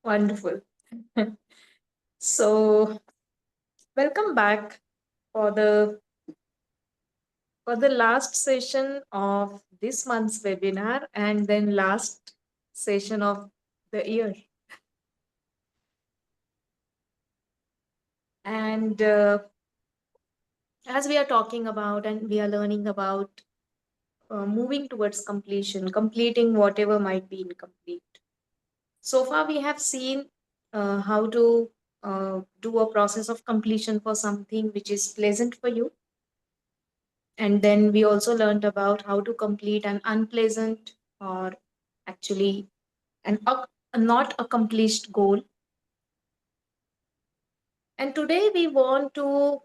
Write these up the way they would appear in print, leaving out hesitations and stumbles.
Wonderful. So, welcome back for the last session of this month's webinar and then last session of the year. And as we are talking about and we are learning about moving towards completion, completing whatever might be incomplete. So far, we have seen how to do a process of completion for something which is pleasant for you. And then we also learned about how to complete an unpleasant or actually a not accomplished goal. And today we want to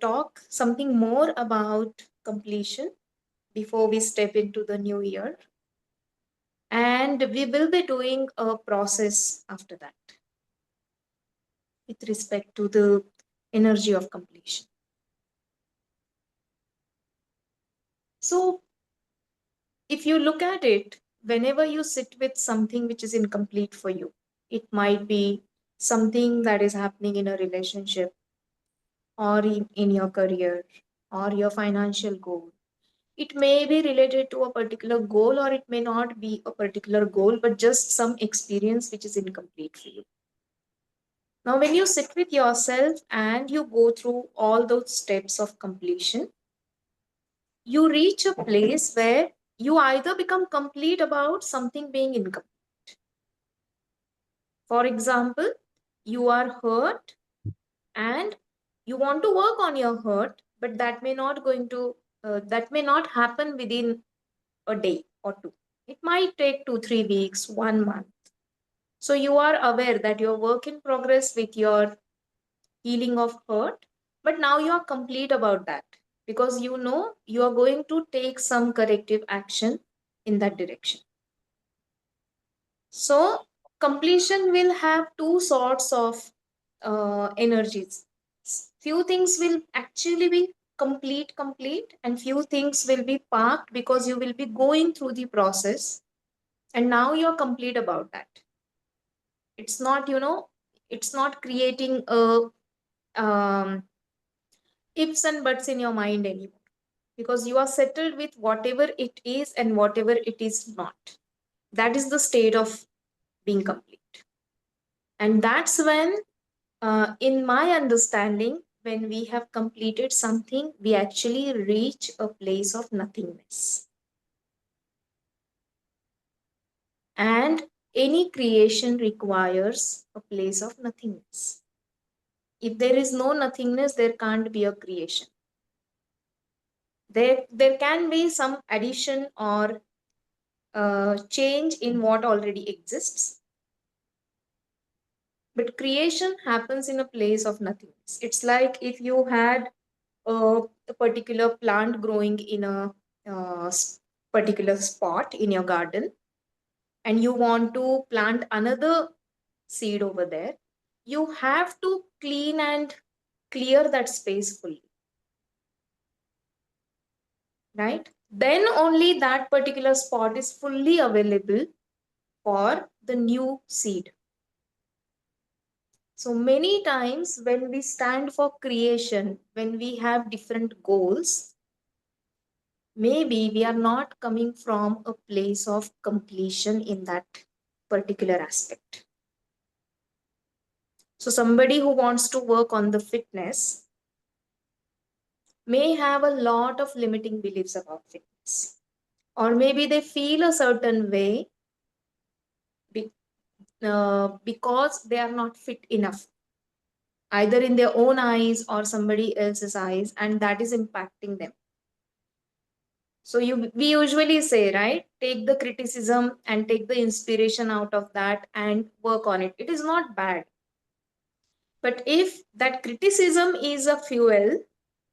talk something more about completion before we step into the new year. And we will be doing a process after that with respect to the energy of completion. So, if you look at it, whenever you sit with something which is incomplete for you, it might be something that is happening in a relationship or in your career or your financial goal. It may be related to a particular goal or it may not be a particular goal, but just some experience which is incomplete for you. Now, when you sit with yourself and you go through all those steps of completion, you reach a place where you either become complete about something being incomplete. For example, you are hurt and you want to work on your hurt, but that may not happen within a day or two. It might take 2 3 weeks, 1 month. So you are aware that you're work in progress with your healing of hurt, but now you are complete about that because you know you are going to take some corrective action in that direction. So completion will have two sorts of energies. Few things will actually be complete, and few things will be parked because you will be going through the process, and now you're complete about that. It's not, it's not creating a um, ifs and buts in your mind anymore because you are settled with whatever it is and whatever it is not. That is the state of being complete. And that's when, in my understanding, when we have completed something, we actually reach a place of nothingness. And any creation requires a place of nothingness. If there is no nothingness, there can't be a creation. There can be some addition or change in what already exists, but creation happens in a place of nothingness. It's like if you had a particular plant growing in a particular spot in your garden and you want to plant another seed over there, you have to clean and clear that space fully, right? Then only that particular spot is fully available for the new seed. So many times when we stand for creation, when we have different goals, maybe we are not coming from a place of completion in that particular aspect. So somebody who wants to work on the fitness may have a lot of limiting beliefs about fitness, or maybe they feel a certain way because they are not fit enough, either in their own eyes or somebody else's eyes, and that is impacting them. So we usually say, right, take the criticism and take the inspiration out of that and work on it. It is not bad. But if that criticism is a fuel,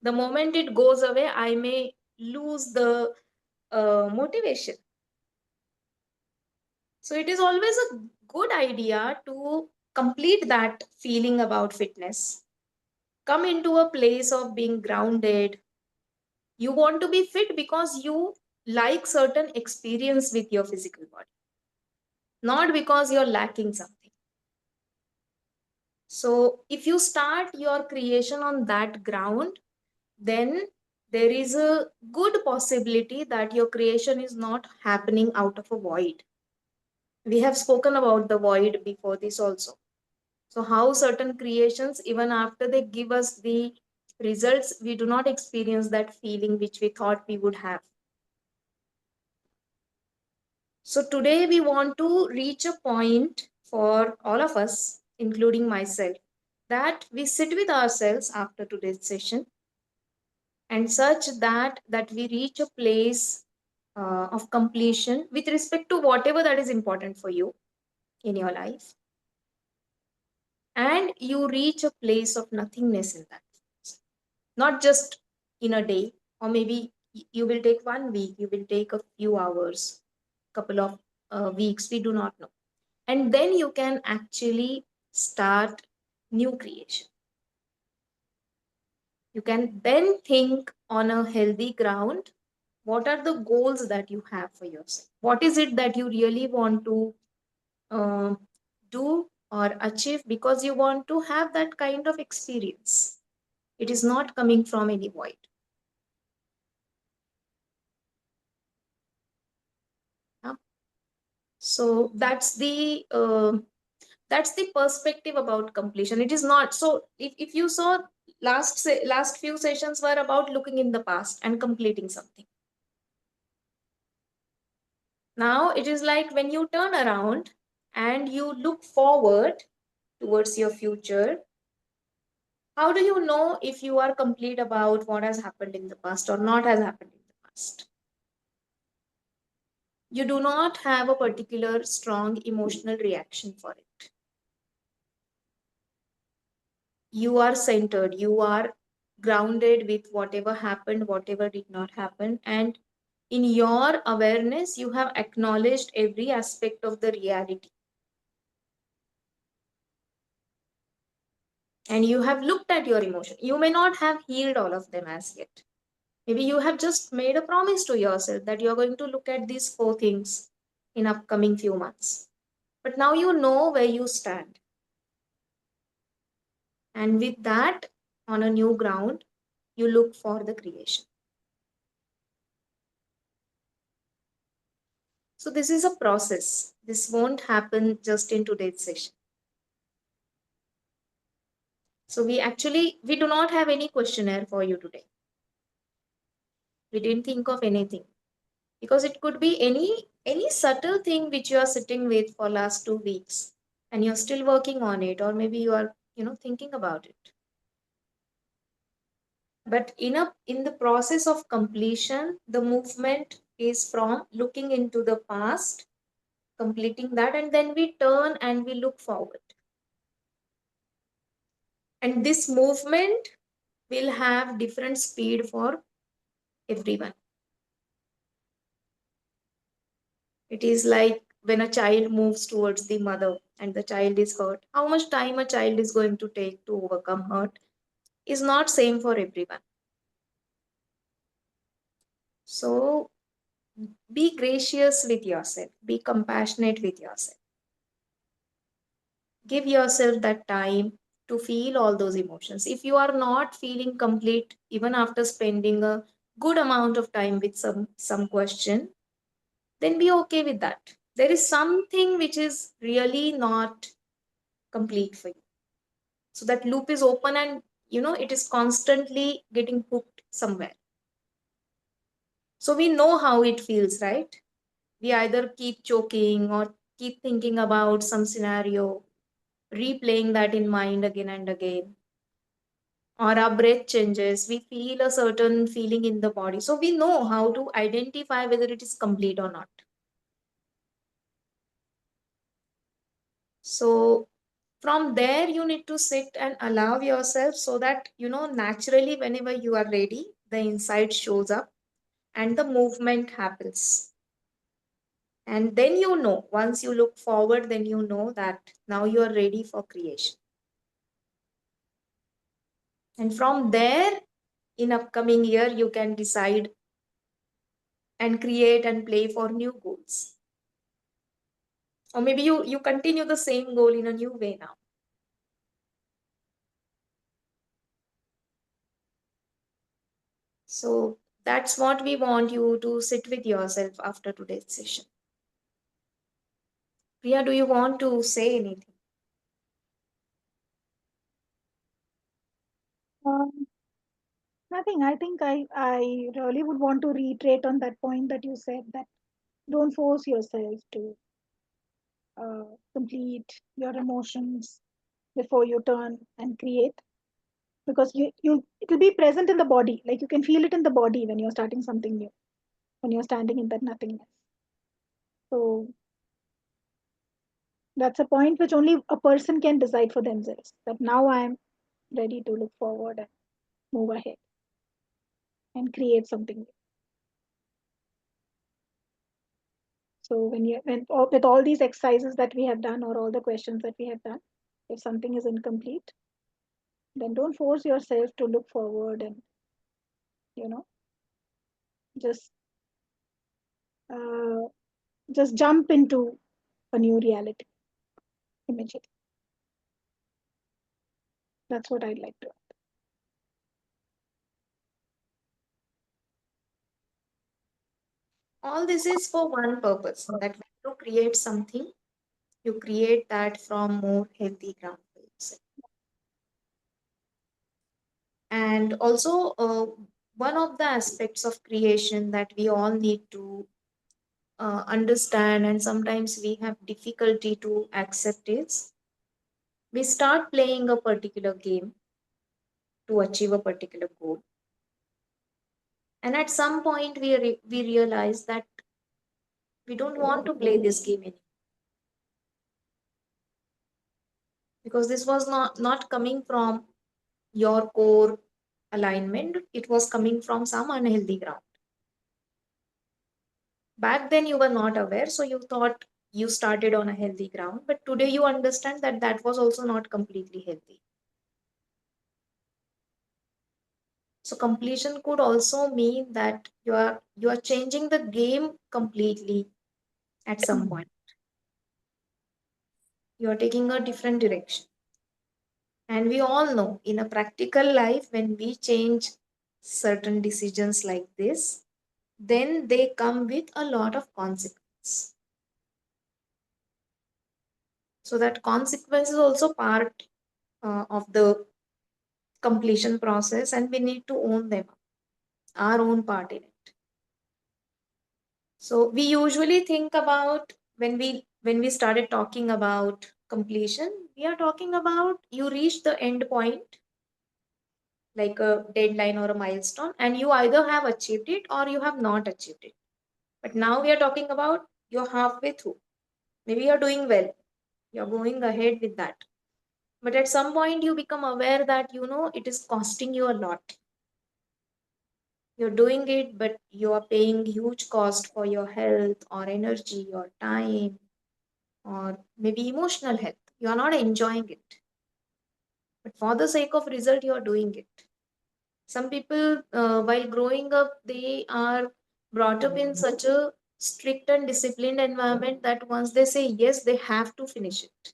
the moment it goes away, I may lose the motivation. So it is always a good idea to complete that feeling about fitness. Come into a place of being grounded. You want to be fit because you like certain experience with your physical body, not because you're lacking something. So if you start your creation on that ground, then there is a good possibility that your creation is not happening out of a void. We have spoken about the void before this also. So, how certain creations, even after they give us the results, we do not experience that feeling which we thought we would have. So, today we want to reach a point for all of us, including myself, that we sit with ourselves after today's session and such that we reach a place of completion with respect to whatever that is important for you in your life, and you reach a place of nothingness in that, not just in a day, or maybe you will take 1 week, you will take a few hours, couple of weeks, we do not know, and then you can actually start new creation. You can then think on a healthy ground, what are the goals that you have for yourself, what is it that you really want to uh, do or achieve, because you want to have that kind of experience. It is not coming from any void. Yeah? So that's the perspective about completion. It is not so. If you saw, last few sessions were about looking in the past and completing something. Now it is like when you turn around and you look forward towards your future, how do you know if you are complete about what has happened in the past or not has happened in the past? You do not have a particular strong emotional reaction for it. You are centered, you are grounded with whatever happened, whatever did not happen, and in your awareness, you have acknowledged every aspect of the reality. And you have looked at your emotion. You may not have healed all of them as yet. Maybe you have just made a promise to yourself that you're going to look at these four things in upcoming few months. But now you know where you stand. And with that, on a new ground, you look for the creation. So this is a process. This won't happen just in today's session. So we do not have any questionnaire for you today. We didn't think of anything, because it could be any subtle thing which you are sitting with for last 2 weeks and you're still working on it, or maybe you are thinking about it. But in the process of completion, the movement is from looking into the past, completing that, and then we turn and we look forward. And this movement will have different speed for everyone. It is like when a child moves towards the mother and the child is hurt, how much time a child is going to take to overcome hurt is not same for everyone. So be gracious with yourself, be compassionate with yourself, give yourself that time to feel all those emotions. If you are not feeling complete even after spending a good amount of time with some question, then be okay with that. There is something which is really not complete for you. So that loop is open, and it is constantly getting hooked somewhere. So we know how it feels, right? We either keep choking or keep thinking about some scenario, replaying that in mind again and again, or our breath changes, we feel a certain feeling in the body. So we know how to identify whether it is complete or not. So from there, you need to sit and allow yourself, so that naturally, whenever you are ready, the insight shows up and the movement happens. And then once you look forward, then that now you are ready for creation. And from there, in upcoming year, you can decide and create and play for new goals. Or maybe you continue the same goal in a new way now. So that's what we want you to sit with yourself after today's session. Priya, do you want to say anything? Um, Nothing. I think I really would want to reiterate on that point that you said, that don't force yourself to complete your emotions before you turn and create, because you it will be present in the body, like you can feel it in the body when you're starting something new, when you're standing in that nothingness. So that's a point which only a person can decide for themselves, that now I'm ready to look forward and move ahead and create something new. So with all these exercises that we have done, or all the questions that we have done, if something is incomplete, then don't force yourself to look forward and, you know, just uh, just jump into a new reality immediately. That's what I'd like to. All this is for one purpose, that when you create something, you create that from more healthy ground for yourself. And also, one of the aspects of creation that we all need to understand, and sometimes we have difficulty to accept, is we start playing a particular game to achieve a particular goal. And at some point, we realize that we don't want to play this game anymore, because this was not coming from your core alignment, it was coming from some unhealthy ground. Back then you were not aware, so you thought you started on a healthy ground, but today you understand that that was also not completely healthy. So completion could also mean that you are changing the game completely. At some point you are taking a different direction. And we all know, in a practical life, when we change certain decisions like this, then they come with a lot of consequence. So that consequence is also part of the completion process, and we need to own them, our own part in it. So we usually think about, when we started talking about completion, we are talking about you reach the end point, like a deadline or a milestone, and you either have achieved it or you have not achieved it. But now we are talking about you're halfway through. Maybe you're doing well, you're going ahead with that. But at some point you become aware that it is costing you a lot. You're doing it, but you are paying huge cost for your health or energy or time or maybe emotional health. You are not enjoying it, but for the sake of result you are doing it. Some people, while growing up, they are brought up in such a strict and disciplined environment that once they say yes, they have to finish it.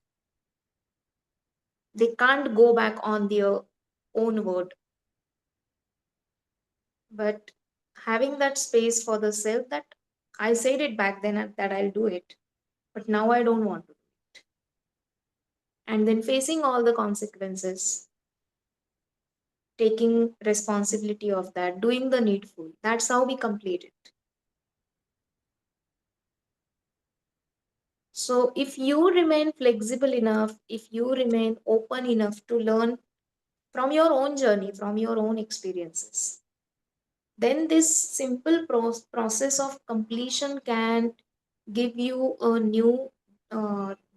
They can't go back on their own word. But having that space for the self, that I said it back then that I'll do it, but now I don't want to. And then facing all the consequences, taking responsibility of that, doing the needful. That's how we complete it. So if you remain flexible enough, if you remain open enough to learn from your own journey, from your own experiences, then this simple process of completion can give you a new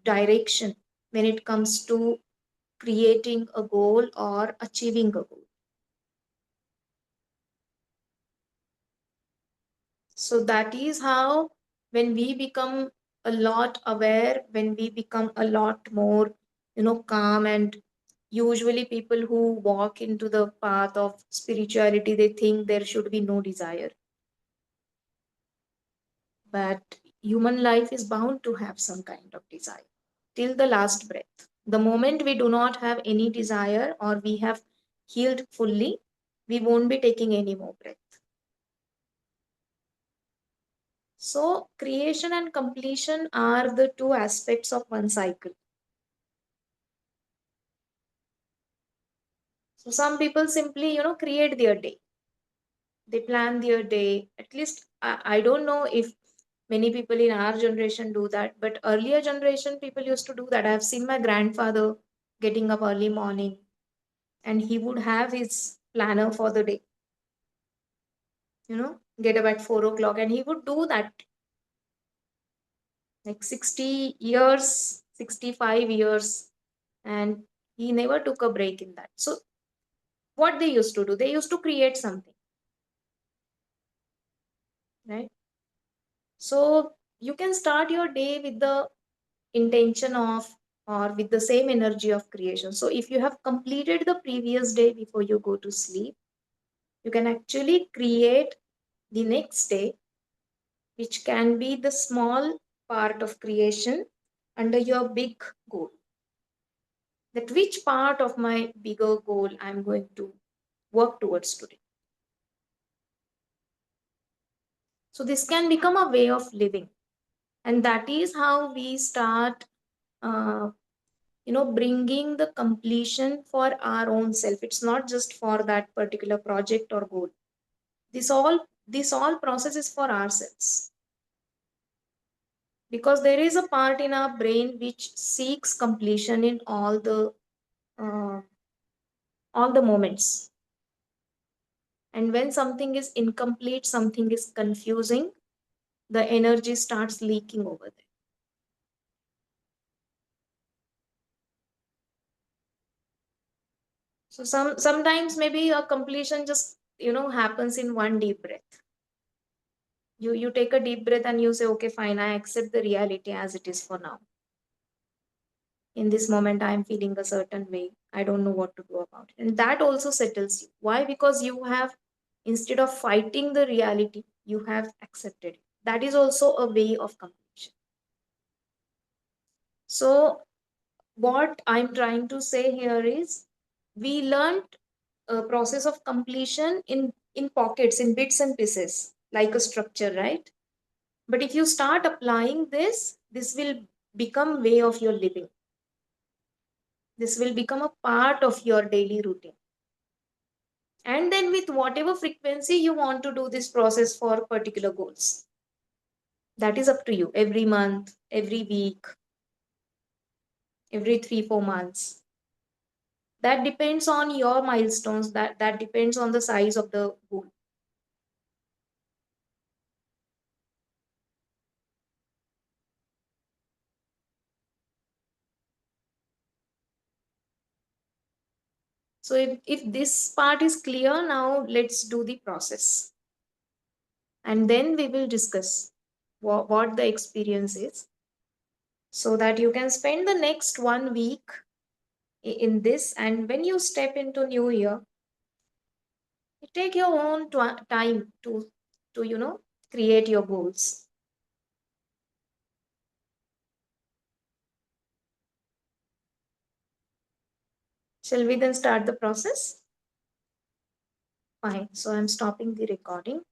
direction when it comes to creating a goal or achieving a goal. So that is how, when we become a lot aware, when we become a lot more, calm, and usually people who walk into the path of spirituality, they think there should be no desire. But human life is bound to have some kind of desire till the last breath. The moment we do not have any desire or we have healed fully, we won't be taking any more breath. So creation and completion are the two aspects of one cycle. So some people simply, create their day. They plan their day. At least I don't know if many people in our generation do that, but earlier generation people used to do that. I have seen my grandfather getting up early morning, and he would have his planner for the day. Get up at 4 o'clock, and he would do that like 60 years, 65 years, and he never took a break in that. So what they used to do, they used to create something, right? So you can start your day with the intention of, or with the same energy of creation. So if you have completed the previous day before you go to sleep, you can actually create the next day, which can be the small part of creation under your big goal. That which part of my bigger goal I'm going to work towards today. So this can become a way of living, and that is how we start uh, bringing the completion for our own self. It's not just for that particular project or goal. This all process is for ourselves, because there is a part in our brain which seeks completion in uh, all the moments. And when something is incomplete, something is confusing, the energy starts leaking over there. So sometimes maybe a completion just happens in one deep breath. You take a deep breath and you say, okay, fine, I accept the reality as it is for now. In this moment, I am feeling a certain way. I don't know what to do about it. And that also settles you. Why? Because you have, instead of fighting the reality, you have accepted it. That is also a way of completion. So what I'm trying to say here is, we learned a process of completion in pockets, in bits and pieces, like a structure, right? But if you start applying this will become way of your living. This will become a part of your daily routine. And then with whatever frequency you want to do this process for particular goals, that is up to you. Every month, every week, every 3 4 months, that depends on your milestones, that depends on the size of the goal. So if this part is clear, now let's do the process, and then we will discuss what the experience is, so that you can spend the next 1 week in this. And when you step into new year, you take your own time to create your goals. Shall we then start the process? Fine, so I'm stopping the recording.